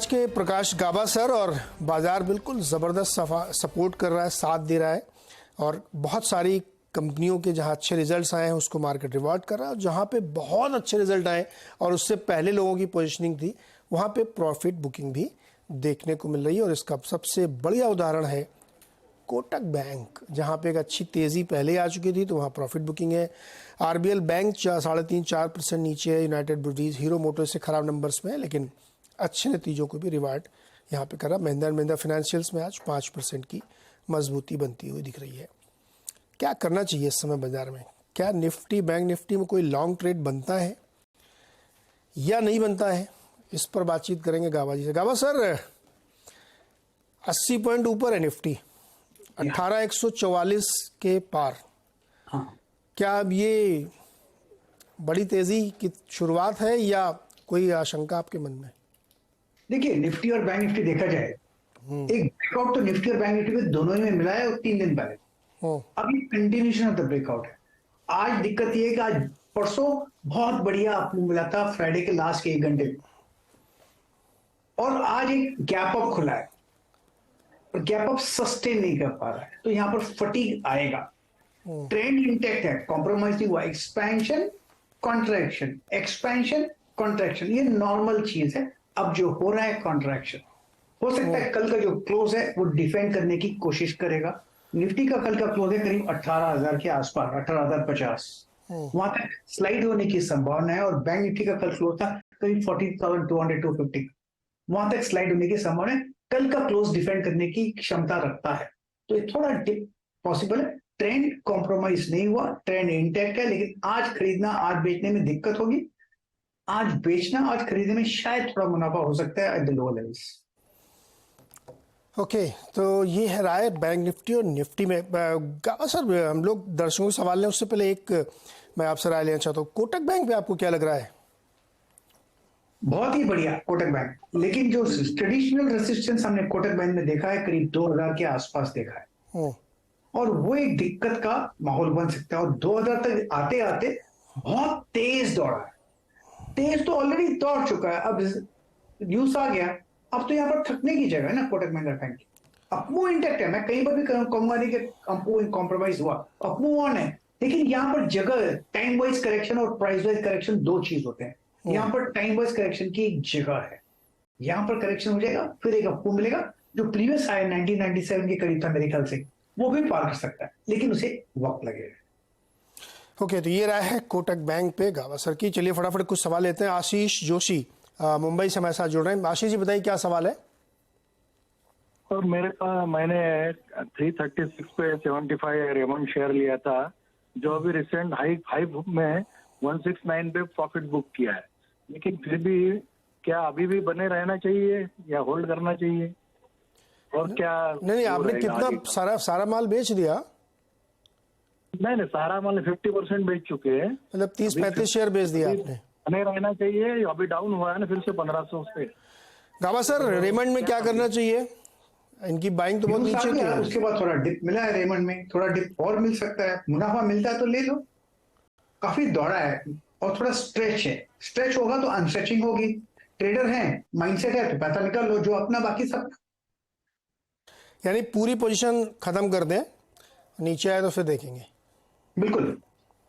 के प्रकाश गाबा सर, और बाजार बिल्कुल ज़बरदस्त सपोर्ट कर रहा है, साथ दे रहा है और बहुत सारी कंपनियों के जहां अच्छे रिजल्ट्स आए हैं उसको मार्केट रिवॉर्ड कर रहा है, और जहां पे बहुत अच्छे रिजल्ट आए और उससे पहले लोगों की पोजीशनिंग थी वहां पे प्रॉफिट बुकिंग भी देखने को मिल रही है। और इसका सबसे बढ़िया उदाहरण है कोटक बैंक, जहां पे एक अच्छी तेज़ी पहले आ चुकी थी तो वहां प्रॉफिट बुकिंग है। आरबीएल बैंक 3.5-4% नीचे है। यूनाइटेड ब्रिवरीज, हीरो मोटर्स से खराब नंबर्स में है लेकिन अच्छे नतीजों को भी रिवार्ड यहाँ पे करा। महिंद्रा एंड महिंद्रा फाइनेंशियल्स में आज 5% की मजबूती बनती हुई दिख रही है। क्या करना चाहिए इस समय बाजार में? क्या निफ्टी, बैंक निफ्टी में कोई लॉन्ग ट्रेड बनता है या नहीं बनता है? इस पर बातचीत करेंगे गाबा जी से। गाबा सर, 80 पॉइंट ऊपर है निफ्टी, 18,144 के पार। हाँ। क्या अब ये बड़ी तेजी की शुरुआत है या कोई आशंका आपके मन में? देखिए, निफ्टी और बैंक निफ्टी देखा जाए, एक ब्रेकआउट तो निफ्टी और बैंक निफ्टी में दोनों ही में मिला है 3 दिन पहले। अभी कंटिन्यूएशन ऑफ द ब्रेकआउट है। आज दिक्कत ये है कि आज परसों बहुत बढ़िया आपको मिला था फ्राइडे के लास्ट के 1 घंटे में, और आज एक गैप अप खुला है और गैप अप सस्टेन नहीं कर पा रहा है, तो यहां पर फटीग आएगा। ट्रेंड इंटैक्ट है, कॉम्प्रोमाइज नहीं हुआ। एक्सपेंशन कॉन्ट्रैक्शन, एक्सपेंशन कॉन्ट्रैक्शन, ये नॉर्मल चीज है। अब जो हो रहा है कॉन्ट्रैक्शन, हो सकता है कल का जो क्लोज है वो डिफेंड करने की कोशिश करेगा। निफ्टी का कल का क्लोज है करीब 18,000 के आसपास, 18,050, वहां तक स्लाइड होने की संभावना है। और बैंक निफ्टी का कल क्लोज था करीब 40,200-250, वहां तक स्लाइड होने की संभावना है। कल का क्लोज डिफेंड करने की क्षमता रखता है, तो ये थोड़ा डिप पॉसिबल है। ट्रेंड कॉम्प्रोमाइज नहीं हुआ, ट्रेंड इंटैक्ट है, लेकिन आज खरीदना, आज बेचने में दिक्कत होगी। आज बेचना, आज खरीदने में शायद थोड़ा मुनाफा हो सकता है at the lower levels. Okay, तो ये है राय बैंक निफ्टी और निफ्टी में। सर, हम लोग दर्शकों के सवाल लें उससे पहले एक मैं आपसे राय लेना चाहता हूँ। कोटक बैंक पे आपको क्या लग रहा है? बहुत ही बढ़िया कोटक बैंक, लेकिन जो ट्रेडिशनल रेसिस्टेंस हमने कोटक बैंक में देखा है करीब 2,000 के आसपास देखा है, और वो एक दिक्कत का माहौल बन सकता है। और 2,000 तक आते आते बहुत तेज दौड़ा है। तेज तो ऑलरेडी दौड़ चुका है, अब न्यूज आ गया, अब तो यहाँ पर थकने की जगह है ना कोटक महिंद्रा बैंक की। अपमूव इंटैक्ट है, मैं कहीं पर भी कहूंगा नहीं कि अपमूव कॉम्प्रोमाइज हुआ, अपमूव ऑन है। लेकिन यहाँ पर जगह, टाइम वाइज करेक्शन और प्राइस वाइज करेक्शन दो चीज होते हैं। यहाँ पर टाइम वाइज करेक्शन की एक जगह है, यहाँ पर करेक्शन हो जाएगा, फिर एक अपमूव मिलेगा। जो प्रीवियस हाई 1997 के करीब था मेरे ख्याल से, वो भी पार कर सकता है, लेकिन उसे वक्त लगेगा। ओके, तो ये राय है कोटक बैंक पे गाबा सर की। चलिए फटाफट कुछ सवाल लेते हैं। आशीष जोशी मुंबई से हमारे साथ जुड़ रहे हैं। आशीष जी बताइए क्या सवाल है? और मेरे पास, मैंने 336 पे 75 रेमंड शेयर लिया था, जो अभी रिसेंट हाई में 169 पे प्रॉफिट बुक किया है, लेकिन फिर भी क्या अभी भी बने रहना चाहिए या होल्ड करना चाहिए? और क्या नहीं, आपने कितना सारा माल बेच दिया? नहीं, सारा माल 50% बेच चुके हैं। मतलब 30-35 शेयर बेच दिया आपने? बने रहना चाहिए, अभी डाउन हुआ है ना फिर से 1500 पे। गाबा सर, रेमंड में क्या करना चाहिए? इनकी बाइंग तो बहुत नीचे की है। उसके बाद थोड़ा डिप मिला है रेमंड में, थोड़ा डिप और मिल सकता है। मुनाफा मिलता है तो ले लो, काफी दौड़ा है और थोड़ा स्ट्रेच है। स्ट्रेच होगा तो अनस्ट्रेचिंग होगी। ट्रेडर हैं, माइंडसेट है तो पैसा निकाल लो जो अपना, बाकी सब। यानी पूरी पोजीशन खत्म कर दें, नीचे आए तो फिर देखेंगे। बिल्कुल।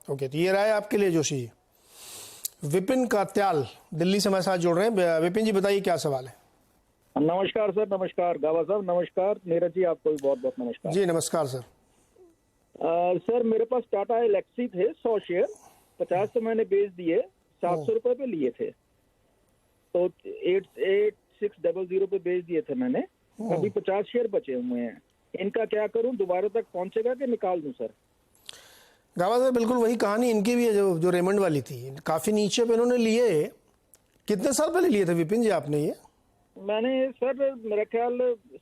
ओके, तो ये राय आपके लिए जोशी जी। विपिन कात्याल दिल्ली से हमारे साथ जुड़ रहे हैं। विपिन जी बताइए क्या सवाल है? नमस्कार सर। नमस्कार गाबा साहब। नमस्कार नीरज जी, आपको भी बहुत बहुत नमस्कार। जी नमस्कार सर। सर, मेरे पास टाटा एलेक्सी थे 100 शेयर, 50 तो मैंने बेच दिए, 700 रुपए पे लिए थे, तो 8600 पे बेच दिए थे मैंने। अभी 50 शेयर बचे हुए हैं, इनका क्या करूं? दोबारा तक पहुंचेगा कि निकाल दूं सर? गाबा सर, बिल्कुल वही कहानी इनकी भी है जो रेमंड वाली थी। काफी नीचे पे इन्होंने लिए। कितने साल पहले लिए थे विपिन जी आपने ये? मैंने सर मेरा ख्याल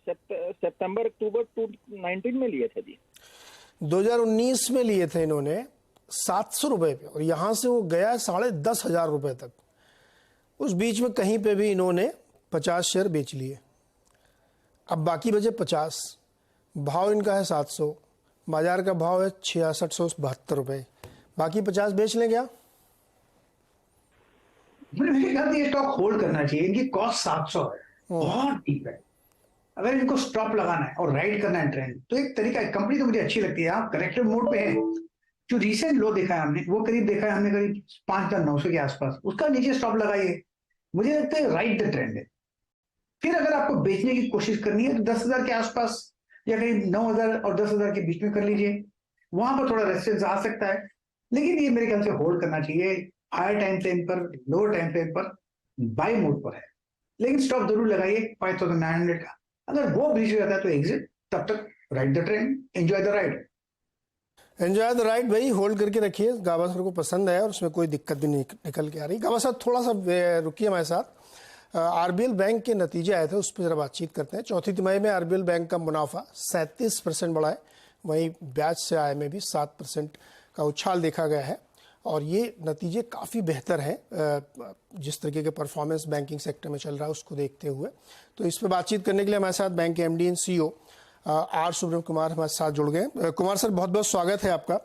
सितंबर अक्टूबर 2019 में लिए थे जी। 2019 में लिए थे इन्होंने 700 रुपए पे, और यहां से वो गया 10,500 रुपए तक। उस बीच में कहीं पे भी इन्होंने 50 शेयर बेच लिए। अब बाकी बचे 50। भाव इनका है 700, बाजार का भाव है 6672 रुपए। बाकी 50 बेच लें क्या? मेरे ख्याल से ये स्टॉक होल्ड करना चाहिए। इनकी कॉस्ट 700 है, बहुत डीप है। अगर इनको स्टॉप लगाना है और राइड करना है ट्रेंड, तो एक तरीका है, कंपनी तो मुझे अच्छी लगती है, आप करेक्टिव मोड पे है। जो रिसेंट लो देखा है हमने, वो करीब देखा है हमने करीब 5,900 के आसपास, उसका नीचे स्टॉप लगाइए, मुझे लगता है राइट द ट्रेंड है। फिर अगर आपको बेचने की कोशिश करनी है तो 10,000 के आसपास या करीब 9,000 और 10,000 के बीच में कर लीजिए, वहां पर थोड़ा रेजिस्टेंस आ सकता है, लेकिन ये मेरे ख्याल से होल्ड करना चाहिए। हायर टाइम फ्रेम पर, लोअर टाइम फ्रेम पर बाय मोड पर है, लेकिन स्टॉप जरूर लगाइए 5,900 का। अगर वो ब्रीच हो जाता है तो एग्जिट, तब तक ride the trend, enjoy the ride. Enjoy the ride भाई, होल्ड करके रखिए। गाबा सर को पसंद है और उसमें कोई दिक्कत भी नहीं निकल के आ रही। गाबा सर थोड़ा सा रुकिए हमारे साथ। आरबीएल बैंक के नतीजे आए थे, उस पर जरा बातचीत करते हैं। चौथी तिमाही में आरबीएल बैंक का मुनाफा 37% बढ़ा है, वहीं ब्याज से आय में भी 7% का उछाल देखा गया है और ये नतीजे काफ़ी बेहतर हैं जिस तरीके के परफॉर्मेंस बैंकिंग सेक्टर में चल रहा है उसको देखते हुए। तो इस पर बातचीत करने के लिए हमारे साथ बैंक के MD and CEO R Subrahmanya Kumar हमारे साथ जुड़ गए। कुमार सर, बहुत बहुत स्वागत है आपका।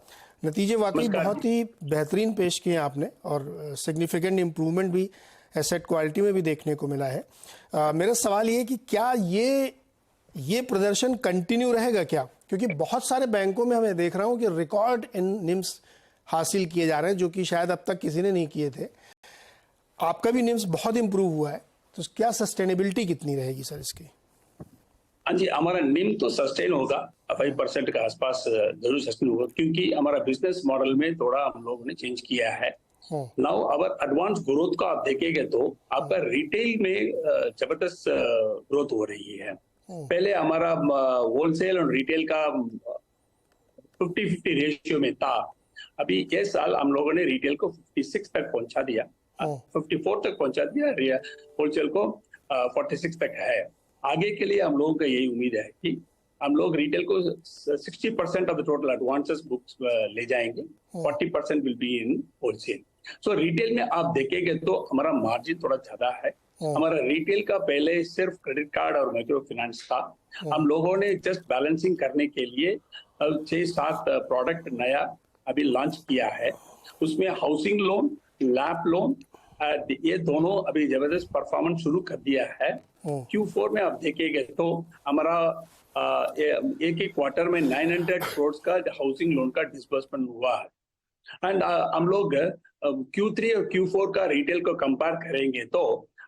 नतीजे वाकई बहुत ही बेहतरीन पेश किए हैं आपने और सिग्निफिकेंट इम्प्रूवमेंट भी एसेट क्वालिटी में भी देखने को मिला है। मेरा सवाल ये है कि क्या ये प्रदर्शन कंटिन्यू रहेगा क्या? क्योंकि बहुत सारे बैंकों में हमें देख रहा हूँ कि रिकॉर्ड इन निम्स हासिल किए जा रहे हैं जो कि शायद अब तक किसी ने नहीं किए थे। आपका भी निम्स बहुत इंप्रूव हुआ है, तो क्या सस्टेनेबिलिटी कितनी रहेगी सर इसकी? हाँ जी, हमारा निम तो सस्टेन होगा, 5% के आसपास जरूर सस्टेन होगा, क्योंकि हमारा बिजनेस मॉडल में थोड़ा हम लोगों ने चेंज किया है। नाउ अवर एडवांस ग्रोथ का आप देखेंगे तो आपका रिटेल में जबरदस्त ग्रोथ हो रही है। पहले हमारा होलसेल और रिटेल का 50-50 रेशियो में था। अभी ये साल हम लोगों ने रिटेल को 56 तक पहुंचा दिया, 54 तक पहुंचा दिया, होलसेल को 46 तक है। आगे के लिए हम लोगों का यही उम्मीद है कि हम लोग रिटेल को 60% of the total advances books ले जाएंगे, 40% will be in wholesale. So retail में आप देखेंगे तो हमारा मार्जिन थोड़ा ज्यादा है। हमारा रिटेल का पहले सिर्फ क्रेडिट कार्ड और माइक्रो फाइनेंस था। हम लोगों ने जस्ट बैलेंसिंग करने के लिए 6-7 प्रोडक्ट नया अभी लॉन्च किया है। उसमें हाउसिंग लोन, लैप लोन, ये दोनों अभी जबरदस्त परफॉर्मेंस शुरू कर दिया है। Q4 में आप देखेंगे तो हमारा एक ही क्वार्टर में 900 करोड़ का हाउसिंग लोन का डिसबर्समेंट हुआ है। एंड हम लोग Q3 और Q4 का रिटेल को कंपेयर करेंगे तो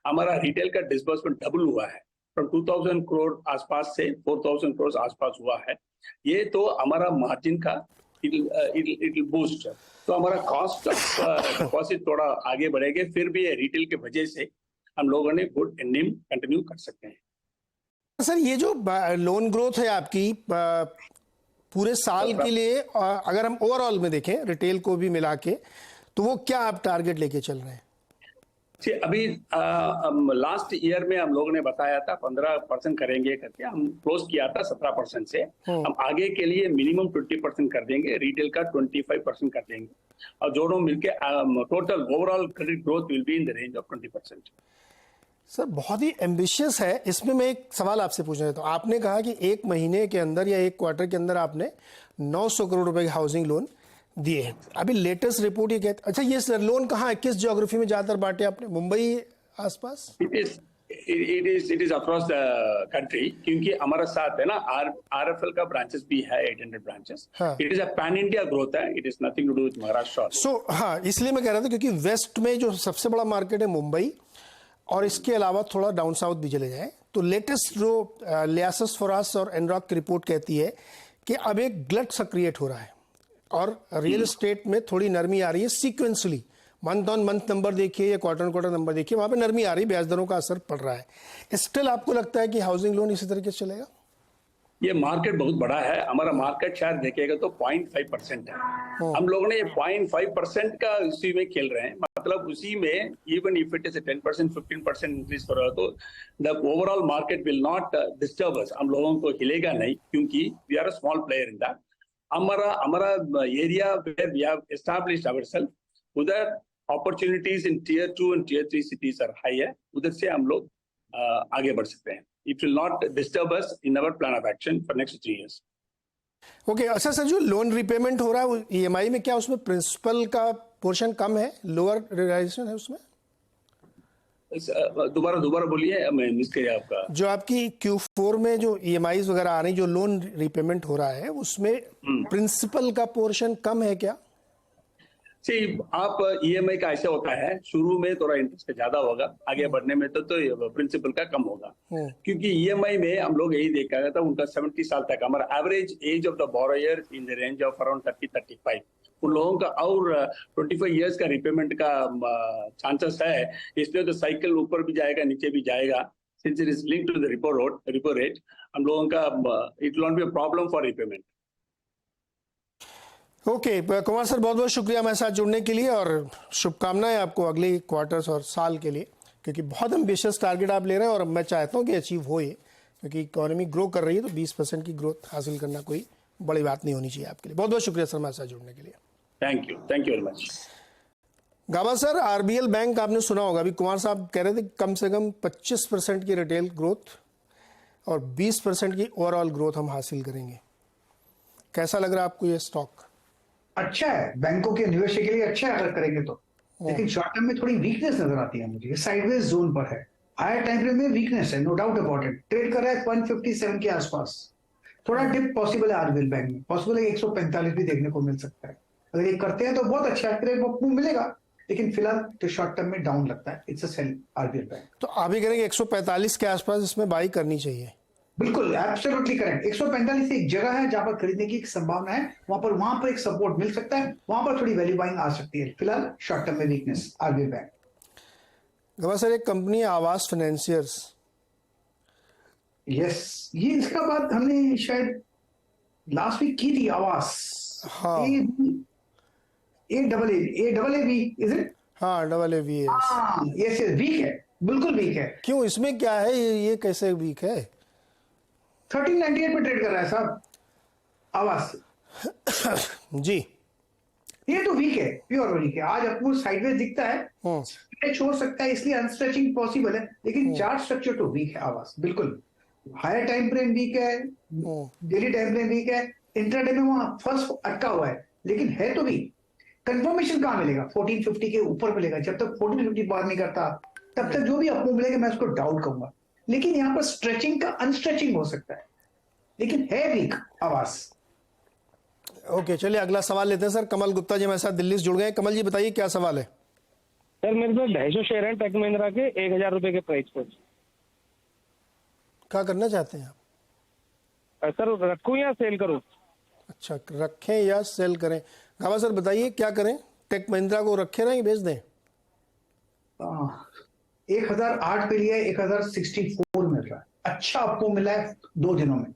हमारा रिटेल का डिसबर्समेंट डबल हुआ है, फ्रॉम 2,000 करोड़ आसपास से 4,000 करोड़ आसपास हुआ है। ये तो हमारा मार्जिन का इट बूस्ट, तो हमारा कॉस्ट डिपॉजिट थोड़ा आगे बढ़ेगा, फिर भी रिटेल के वजह से हम लोगों ने गुड निम कंटिन्यू कर सकते हैं। सर ये जो लोन ग्रोथ है आपकी पूरे साल के लिए, अगर हम ओवरऑल में देखें रिटेल को भी मिला के, तो वो क्या आप टारगेट लेके चल रहे हैं? अभी लास्ट ईयर में हम लोगों ने बताया था 15% करेंगे करके, हम क्लोज किया था 17% से। हम आगे के लिए मिनिमम 20% कर देंगे, रिटेल का 25% कर देंगे और दोनों मिलके total overall credit growth will be in the range of 20%। Sir बहुत ही एम्बिशियस है। इसमें मैं एक सवाल आपसे पूछना चाहता हूँ। आपने कहा कि एक महीने के अंदर या एक क्वार्टर के अंदर आपने 900 करोड़ रुपए के हाउसिंग लोन दिए हैं। अभी लेटेस्ट रिपोर्ट ये कहते, अच्छा ये सर लोन कहाँ है, किस ज्योग्राफी में ज्यादातर बांटे आपने? मुंबई आसपास? It is across the country, क्योंकि हमारा साथ है ना आरएफएल का ब्रांचेस भी है, 800 branches. It is a pan India growth है, it is nothing to do with Maharashtra. So हाँ, इसलिए मैं कह रहा था क्योंकि वेस्ट में जो सबसे बड़ा मार्केट है मुंबई, और इसके अलावा थोड़ा डाउन साउथ भी चले जाए, तो लेटेस्ट जो लियासस फॉरास और एनरॉक की रिपोर्ट कहती है कि अब एक ग्लट सा क्रिएट हो रहा है और रियल एस्टेट में थोड़ी नरमी आ रही है sequentially. Month on month number देखिए या क्वार्टर क्वार्टर नंबर देखिए, वहां पे नरमी आ रही है, ब्याज दरों का असर पड़ रहा है। स्टिल आपको लगता है कि हाउसिंग लोन इसी तरीके से चलेगा? ये मार्केट बहुत बड़ा है, हमारा मार्केट शेयर देखेगा तो 0.5% है। हम लोगों ने 0.5% का उसी में खेल रहे हैं, मतलब उसी में even if it is 10% 15% increase कर रहा है तो the overall market will not disturb us, हम लोगों को हिलेगा नहीं, क्योंकि we are a small player in that. हमारा area where we have established ourself, उधर opportunities in tier 2 and tier 3 cities are high है, उधर से हम लोग आगे बढ़ सकते हैं। It will not disturb us in our plan of action for next 3 years. Okay अच्छा सर, जो लोन रिपेमेंट हो रहा है ईएमआई में, क्या उसमें प्रिंसिपल का पोर्शन कम है, लोअर रियलाइजेशन है उसमें? दोबारा बोलिए, मैं मिस किया आपका। जो आपकी Q4 में जो EMIs वगैरह आ रही, जो लोन रीपेमेंट हो रहा है, उसमें प्रिंसिपल का पोर्शन कम है क्या? सी, आप ईएमआई का ऐसा होता है, शुरू में थोड़ा इंटरेस्ट ज्यादा होगा, आगे बढ़ने में तो प्रिंसिपल का कम होगा। क्योंकि ईएमआई में हम लोग यही देखा गया था, उनका 70 साल तक, हमारा average age of the borrower in the range of around 30-35, उन लोगों का और 25 इयर्स का रिपेमेंट का चांसेस है। इसलिए तो साइकिल ऊपर भी जाएगा, नीचे भी जाएगा। Since it is link to the repo rate, हम लोगों का it will not be a problem for repayment. Okay Kumar sir, बहुत बहुत शुक्रिया हमारे साथ जुड़ने के लिए, और शुभकामनाएं आपको अगले क्वार्टर्स और साल के लिए, क्योंकि बहुत एम्बिशियस टारगेट आप ले रहे हैं और मैं चाहता हूं कि अचीव हो ये, क्योंकि इकोनॉमी ग्रो कर रही है तो 20% की ग्रोथ हासिल करना कोई बड़ी बात नहीं होनी चाहिए आपके लिए। बहुत बहुत शुक्रिया सर हमारे साथ जुड़ने के लिए। Thank you very much. Gaba sir, RBL bank आपने सुना होगा, अभी कुमार साहब कह रहे थे कम से कम 25% की रिटेल ग्रोथ और 20% की ओवरऑल ग्रोथ हम हासिल करेंगे। कैसा लग रहा है आपको ये स्टॉक? अच्छा है, बैंकों के निवेश के लिए अच्छा है अगर करेंगे तो, लेकिन शॉर्ट टर्म में थोड़ी वीकनेस नजर आती है मुझे। साइडवेज जोन पर है, हायर टाइम फ्रेम में वीकनेस है, no doubt about it. Trade कर रहा है 157 के आसपास, थोड़ा डिप पॉसिबल है आरबीएल बैंक में, पॉसिबल है 145 भी देखने को मिल सकता है। अगर ये करते हैं तो बहुत अच्छा है, फिर वो मिलेगा, लेकिन फिलहाल तो शॉर्ट टर्म में डाउन लगता है। It's a sell RBL bank. तो आप ही करेंगे 145 के आसपास इसमें बाई करनी चाहिए? बिल्कुल, एब्सोल्युटली करेक्ट। 145 एक जगह है जहां पर खरीदने की संभावना है, वहां पर एक सपोर्ट मिल सकता है, वहां पर थोड़ी वैल्यू बाइंग आ सकती है। फिलहाल शॉर्ट टर्म में वीकनेस आरबीएल बैंक। गवा सर, एक कंपनी है आवास फाइनेंसियर्स। यस, ये इसका बात हमने शायद लास्ट वीक की थी। आवास, हाँ, A-double-A-B, इज इट? हाँ, AAVAS। हाँ, यस, वीक है, बिल्कुल वीक है। क्यों, इसमें क्या है, ये कैसे वीक है? 1398 पे ट्रेड कर रहा है साहब आवास। जी, ये तो वीक है, प्योर वीक है। आज आपको साइडवेज दिखता है, स्ट्रेच हो सकता है, इसलिए अनस्ट्रेचिंग पॉसिबल है, लेकिन चार्ट स्ट्रक्चर तो वीक है आवास, बिल्कुल। हायर टाइम फ्रेम वीक है, डेली टाइम फ्रेम वीक है, इंट्राडे में वहां फर्स्ट अटका हुआ है, लेकिन है तो वीक। कंफर्मेशन कहां मिलेगा? 1450 के ऊपर मिलेगा। जब तक 1450 पार नहीं करता, तब तक जो भी अपमूव मिलेगा मैं उसको डाउट करूंगा। लेकिन यहाँ पर स्ट्रेचिंग का अनस्ट्रेचिंग हो सकता है, लेकिन है वीक आवास। ओके, चलिए अगला सवाल लेते हैं सर। कमल गुप्ता जी हमारे साथ दिल्ली से जुड़ गए। कमल जी बताइए क्या सवाल है? सर मेरे पास 250 शेयर है टेक महिंद्रा के 1000 रुपए के प्राइस पर। क्या करना चाहते हैं आप? सर रखूं या सेल करूं? अच्छा, रखें या सेल करें? गावा सर बताइए क्या करें? टेक महिंद्रा को रखें ना, बेच दें? 1008 पे लिया, 1064 मिल रहा है। अच्छा आपको मिला है 2 दिनों में।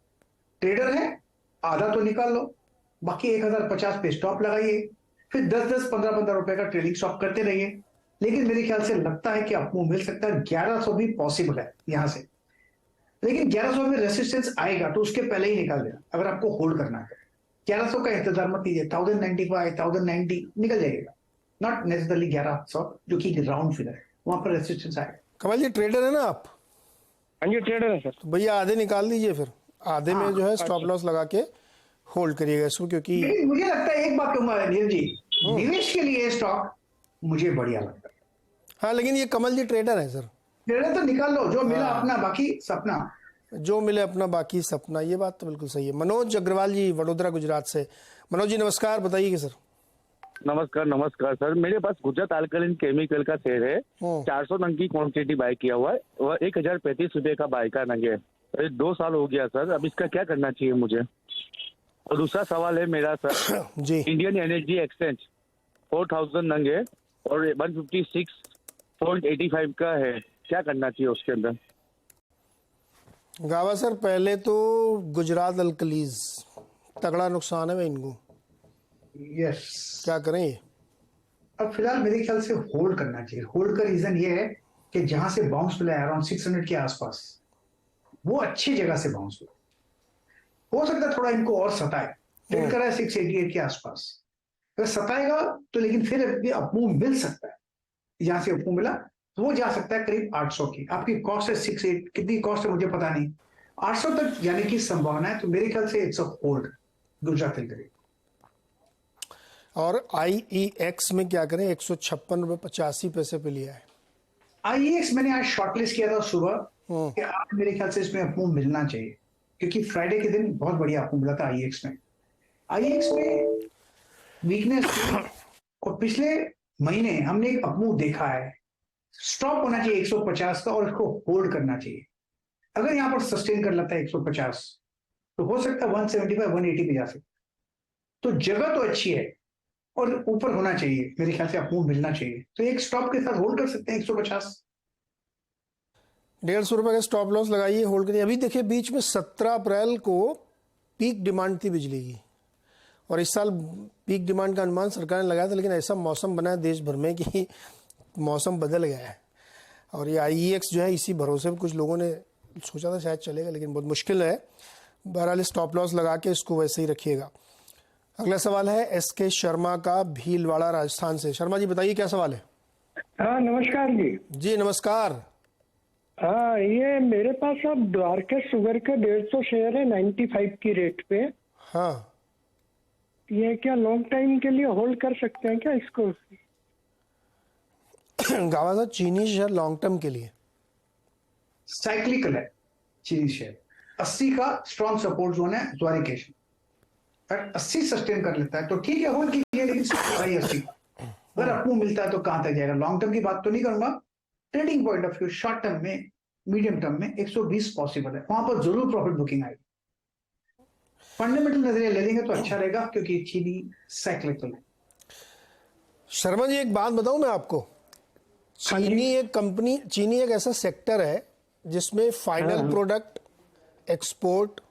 ट्रेडर है, आधा तो निकाल लो, बाकी 1050 पे स्टॉप लगाइए, फिर 10-10, 15-15 रुपए का ट्रेडिंग स्टॉप करते रहिए। लेकिन मेरे ख्याल से लगता है कि आपको मिल सकता है। 1100 भी पॉसिबल है यहां से, लेकिन 1100 में रेसिस्टेंस आएगा तो उसके पहले ही निकाल देना अगर आपको होल्ड करना है। 1100 का इंतजार मत कीजिए, 1095, 1090 निकल जाएगा, नॉट नेसेसरली 1100 जो कि राउंड फिगर है, वहां पर रेसिस्टेंस आएगा। कमल जी ट्रेडर है ना आप? हाँ जी ट्रेडर है सर। तो भैया आधे निकाल दीजिए, फिर आधे में जो है स्टॉप लॉस लगा के होल्ड करिएगा इसको, क्योंकि मुझे लगता है, एक बात कहूंगा नीरज जी, निवेश के लिए स्टॉक मुझे बढ़िया लगता है। हाँ, लेकिन ये कमल जी ट्रेडर है सर। ट्रेडर तो निकाल लो, जो मिला अपना, बाकी सपना। जो मिले अपना, बाकी सपना। ये बात तो बिल्कुल सही है। मनोज अग्रवाल जी वडोदरा गुजरात से। मनोज जी नमस्कार, बताइए कि सर। नमस्कार सर, मेरे पास गुजरात अल्कलाइन केमिकल का शेयर है। 400 नंग की क्वांटिटी बाय किया हुआ है, वह 1035 रुपए का बाय का नंग है। 2 साल हो गया सर, अब इसका क्या करना चाहिए मुझे? और दूसरा सवाल है मेरा सर जी, इंडियन एनर्जी एक्सचेंज 4000 नंग है और 156.85 का है, क्या करना चाहिए उसके अंदर? गावा सर पहले तो गुजरात अल्कलीज तगड़ा नुकसान है भाई इनको। यस, क्या करें ये? अब फिलहाल मेरे ख्याल से होल्ड करना चाहिए। होल्ड का रीजन ये है कि जहां से बाउंस मिला है अराउंड 600 के आसपास, वो अच्छी जगह से बाउंस हुआ। हो सकता है थोड़ा इनको और सताए। ट्रेड करा है 688 के आसपास, अगर सताएगा तो, लेकिन फिर भी अपमूव मिल सकता है। जहां से अपमूव मिला वो जा सकता है करीब 800 की। आपकी कॉस्ट है 68, कितनी कॉस्ट है मुझे पता नहीं, 800 तक जाने की संभावना है। तो मेरे ख्याल से it's a hold Gujarat alkaline. और IEX में क्या करें? 156 रुपये 85 पैसे पे लिया है। IEX मैंने आज शॉर्टलिस्ट किया था सुबह कि आज मेरे ख्याल से इसमें अपमूव मिलना चाहिए, क्योंकि फ्राइडे के दिन बहुत बढ़िया अपमूव मिला था IEX में। IEX में वीकनेस और पिछले महीने हमने एक अपमूव देखा है। स्टॉप होना चाहिए 150 का और इसको होल्ड करना चाहिए। अगर यहाँ पर सस्टेन कर लेता है 150 तो हो सकता है 175 180 पे जा सकता। तो जगह तो अच्छी है और ऊपर होना चाहिए, मेरे ख्याल से अपमूव मिलना चाहिए, तो एक स्टॉप के साथ होल्ड कर सकते हैं 150। 150 रुपए का स्टॉप लॉस लगाइए, होल्ड करिए। अभी देखिए बीच में 17 अप्रैल को पीक डिमांड थी बिजली की, और इस साल पीक डिमांड का अनुमान सरकार ने लगाया था, लेकिन ऐसा मौसम बना है देश भर में कि मौसम बदल गया है। और ये IEX जो है इसी भरोसे में कुछ लोगों ने सोचा था शायद चलेगा, लेकिन बहुत मुश्किल है। बहरहाल स्टॉप लॉस लगा के इसको वैसे ही रखिएगा। अगला सवाल है SK शर्मा का, भीलवाड़ा राजस्थान से। शर्मा जी बताइए क्या सवाल है। हाँ नमस्कार जी। जी नमस्कार। हाँ ये मेरे पास अब द्वारका शुगर के 150 शेयर है 95 की रेट पे। हाँ ये क्या लॉन्ग टाइम के लिए होल्ड कर सकते हैं क्या इसको? गावा साहब चीनी शेयर लॉन्ग टर्म के लिए साइक्लिकल है चीनी शेयर। 80 का स्ट्रॉन्ग सपोर्ट जोन है द्वारिकेशन, 80 सस्टेन कर लेता है तो ठीक है, होल्ड कीजिए, लेकिन 80 का अगर आपको मिलता है तो कहां तक जाएगा। लॉन्ग टर्म की बात तो नहीं करूंगा, trading point of view short term में, मीडियम टर्म में 120 पॉसिबल है, वहां पर जरूर प्रॉफिट बुकिंग आएगी। फंडामेंटल नजरिया ले लेंगे तो अच्छा रहेगा, क्योंकि चीनी साइक्लिकल है। शर्मा जी एक बात बताऊं मैं आपको, चीनी एक ऐसा सेक्टर है जिसमें फाइनल प्रोडक्ट, एक्सपोर्ट,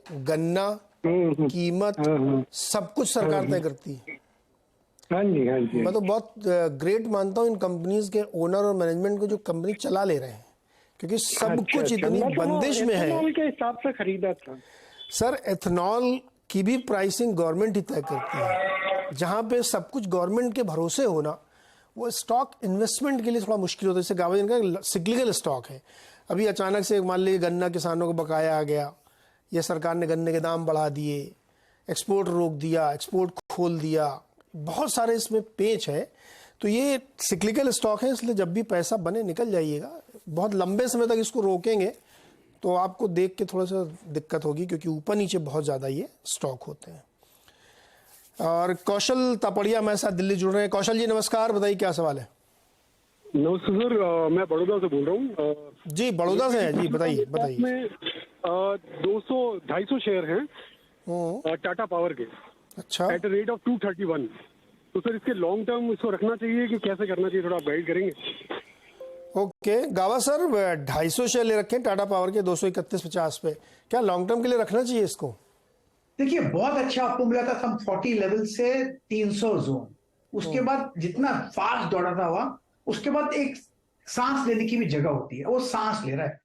गन्ना, कीमत सब कुछ सरकार तय करती है। हाँ जी हाँ जी। मैं तो बहुत ग्रेट मानता हूँ इन कंपनीज के ओनर और मैनेजमेंट को जो कंपनी चला ले रहे हैं, क्योंकि सब कुछ इतनी बंदिश में है। एथेनॉल के हिसाब से खरीदा था सर, एथेनॉल की भी प्राइसिंग गवर्नमेंट ही तय करती है। जहां पे सब कुछ गवर्नमेंट के भरोसे होना, वो स्टॉक इन्वेस्टमेंट के लिए थोड़ा मुश्किल होता है। जैसे गावा का सिक्लिकल स्टॉक है, अभी अचानक से मान लीजिए गन्ना किसानों को बकाया आ गया, या सरकार ने गन्ने के दाम बढ़ा दिए, एक्सपोर्ट रोक दिया, एक्सपोर्ट खोल दिया, बहुत सारे इसमें पेच है। तो ये सिक्लिकल स्टॉक है, इसलिए जब भी पैसा बने निकल जाइएगा। बहुत लंबे समय तक इसको रोकेंगे तो आपको देख के थोड़ा सा दिक्कत होगी, क्योंकि ऊपर नीचे बहुत ज़्यादा ये स्टॉक होते हैं। और कौशल तापड़िया हमारे साथ दिल्ली जुड़ रहे हैं। कौशल जी नमस्कार, बताइए क्या सवाल है। नमस्ते सर, मैं बड़ौदा से बोल रहा हूँ। जी बड़ौदा से हैं जी, बताइए बताइए। में 200-250 शेयर हैं टाटा पावर के, अच्छा, एट रेट ऑफ 231। तो सर इसके लॉन्ग टर्म इसको रखना चाहिए कि कैसे करना चाहिए, थोड़ा आप गाइड करेंगे। ओके गावा सर, 250 शेयर ले रखे हैं टाटा पावर के 231.50 पे, क्या लॉन्ग टर्म के लिए रखना चाहिए इसको? देखिए बहुत अच्छा आपको मिला था सम 40 लेवल से 300 जोन, उसके बाद जितना फास्ट दौड़ा था हुआ, उसके बाद एक सांस लेने की भी जगह होती है, वो सांस ले रहा है,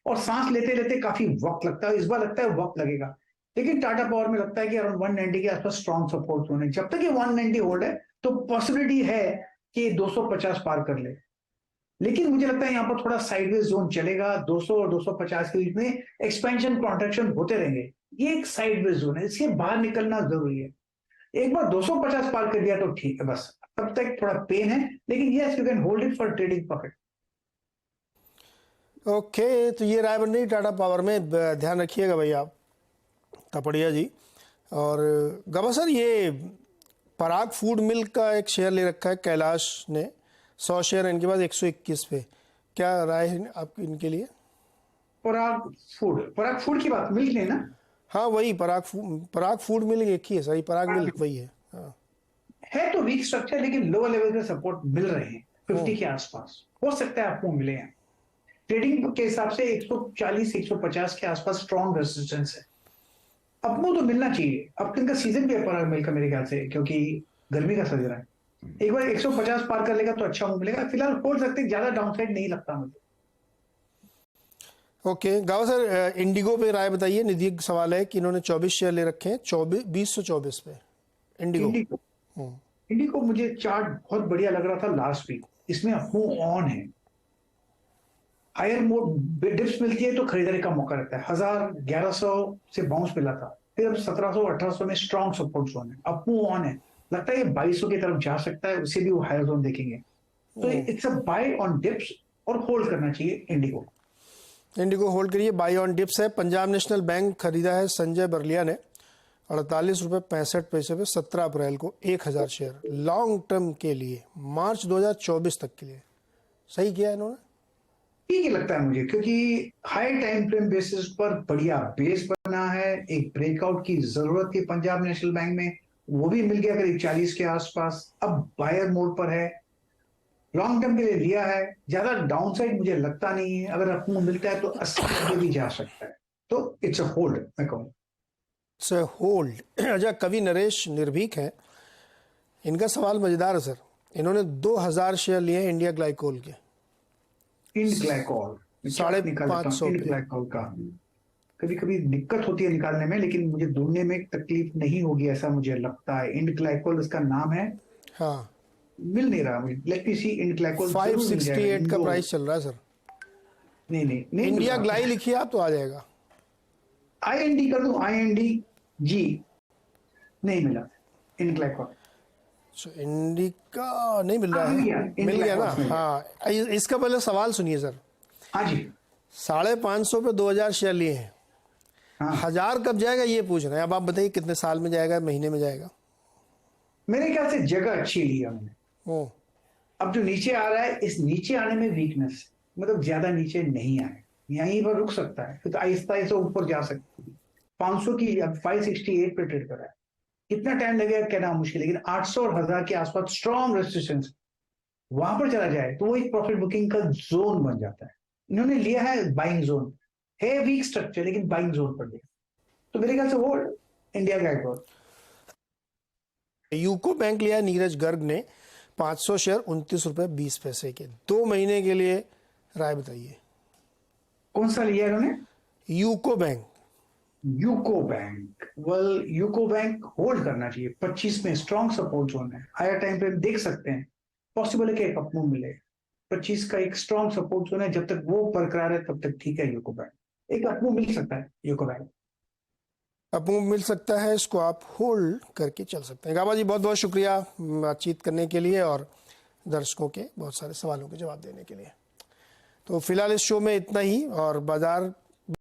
और सांस लेते लेते काफी वक्त लगता है। इस बार लगता है वक्त लगेगा, लेकिन टाटा पावर में लगता है कि अराउंड 190 के आसपास स्ट्रॉन्ग सपोर्ट जोन है। जब तक ये 190 होल्ड है तो पॉसिबिलिटी है कि 250 पार कर ले, लेकिन मुझे लगता है यहाँ पर थोड़ा साइडवेज जोन चलेगा। 200 और 250 के बीच में एक्सपेंशन कॉन्ट्रैक्शन होते रहेंगे, ये एक साइडवेज जोन है, इसके बाहर निकलना जरूरी है। एक बार 250 पार कर दिया तो ठीक है, बस तब तक थोड़ा पेन है, लेकिन yes you can hold it for trading profit. Okay, तो ये राय बन रही टाटा पावर में, ध्यान रखिएगा भाई आप तापड़िया जी। और गवा सर, ये पराग फूड मिल्क का एक शेयर ले रखा है कैलाश ने, 100 शेयर इनके पास 121 पे, क्या राय है आपकी इनके लिए? पराग फूड की बात, मिल्क नहीं ना? हाँ वही पराग फूड मिल्क एक ही है, सही, पराग मिल्क वही है। हाँ। है तो वीक स्ट्रक्चर, लेकिन लोअर लेवल पे सपोर्ट मिल रहे हैं 50 के आसपास, हो सकता है आपको मिले हैं। ट्रेडिंग के हिसाब से 140-150 के आसपास स्ट्रॉन्ग रेजिस्टेंस है, अपनों तो मिलना चाहिए। अब इनका सीजन भी है पराग मिल्क का मेरे ख्याल से, क्योंकि गर्मी का सीजन है। एक बार 150 पार कर लेगा तो अच्छा मूव मिलेगा, फिलहाल खोल सकते हैं, ज्यादा डाउनसाइड नहीं लगता मुझे। ओके गावा सर, इंडिगो पे राय बताइए। निधि सवाल है कि इन्होंने 24 शेयर ले रखे हैं 2024 पे इंडिगो मुझे चार्ट बहुत बढ़िया लग रहा था लास्ट वीक, इसमें मूव ऑन है, हायर मोड डिप्स मिलती है तो खरीदारी का मौका रहता है। 1100 से बाउंस मिला था, फिर अब 1700-1800 में स्ट्रॉन्ग सपोर्ट जोन है, अब मूव ऑन है, लगता है ये 2200 की तरफ जा सकता है, उसे भी वो हायर जोन देखेंगे। तो it's a buy on dips और होल्ड करना चाहिए इंडिगो। इंडिगो होल्ड करिए। बाई ऑन डिप्स है। पंजाब नेशनल बैंक खरीदा है संजय बरलिया ने 48.65 रुपये पे 17 अप्रैल को 1000 शेयर लॉन्ग टर्म के लिए, मार्च 2024 तक के लिए। सही किया इन्होंने। ठीक ही लगता है मुझे, क्योंकि हाई टाइम फ्रेम बेसिस पर बढ़िया बेस बना है। एक ब्रेकआउट की जरूरत थी पंजाब नेशनल बैंक में, वो भी मिल गया करीब 40 के आसपास। अब बायर मोड पर है, लॉन्ग टर्म के लिए लिया है। ज्यादा डाउनसाइड मुझे लगता नहीं है। अगर अपने मिलता है तो 80 पे भी जा सकता है, तो इट्स अ होल्ड मैं कहूँ। It's a hold. अच्छा, कवि नरेश निर्भीक हैं, इनका सवाल मजेदार है सर। इन्होंने 2000 शेयर लिए हैं इंडिया ग्लाइकोल के, इंड ग्लाइकोल 550 इंड ग्लाइकोल का कभी कभी दिक्कत होती है निकालने में, लेकिन मुझे ढूंढने में तकलीफ नहीं होगी ऐसा मुझे लगता है। इंड ग्लाइकोल उसका नाम है। हाँ, मिल नहीं रहा मुझे। लेट मी सी इंड ग्लाइकोल। 568 का प्राइस चल रहा है सर। नहीं इंडिया ग्लाई लिखिए आप तो आ जाएगा। IND कर दूं, INDG नहीं मिला इंड ग्लाइकोल। इंडिका नहीं मिल रहा है। मिल गया ना। हाँ, इसका पहले सवाल सुनिए सर। हाँ जी। 550 पे 2000 शेयर लिए हैं। हाँ। 1000 कब जाएगा ये पूछ रहे हैं। अब आप बताइए कितने साल में जाएगा, महीने में जाएगा। मेरे ख्याल से जगह अच्छी ली है हमने। अब जो नीचे आ रहा है, इस नीचे आने में वीकनेस, मतलब ज्यादा नीचे नहीं आए, यहीं पर रुक सकता है, फिर तो आहिस्ता आहिस्ता ऊपर जा सकती है। 500 की अब 568 पे ट्रेड कर रहा है। कितना टाइम लगेगा कहना मुश्किल, लेकिन 800 और 1000 के आसपास स्ट्रॉन्ग रेजिस्टेंस, वहां पर चला जाए तो वो एक प्रॉफिट बुकिंग का जोन बन जाता है। इन्होंने लिया है बाइंग जोन है, वीक स्ट्रक्चर, लेकिन बाइंग जोन पर लिया, तो मेरे ख्याल से वो इंडिया ग्लाइकोल। यूको बैंक लिया नीरज गर्ग ने 500 शेयर 29.20 रुपये के 2 महीने के लिए। राय बताइए। कौन सा लिया इन्होंने? UCO bank. UCO bank, well UCO bank hold करना चाहिए। 25 में स्ट्रॉन्ग सपोर्ट जोन है, हायर टाइम पे देख सकते हैं। पॉसिबल है कि एक अपमूव मिले। 25 का एक स्ट्रॉन्ग सपोर्ट जोन है, जब तक वो बरकरार है तब तक ठीक है। यूको बैंक एक अपमूव मिल सकता है। यूको बैंक अपमूव मिल सकता है, इसको आप होल्ड करके चल सकते हैं। गाबा जी बहुत बहुत शुक्रिया बातचीत करने के लिए और दर्शकों के बहुत सारे सवालों के जवाब देने के लिए। तो फिलहाल इस शो में इतना ही, और बाजार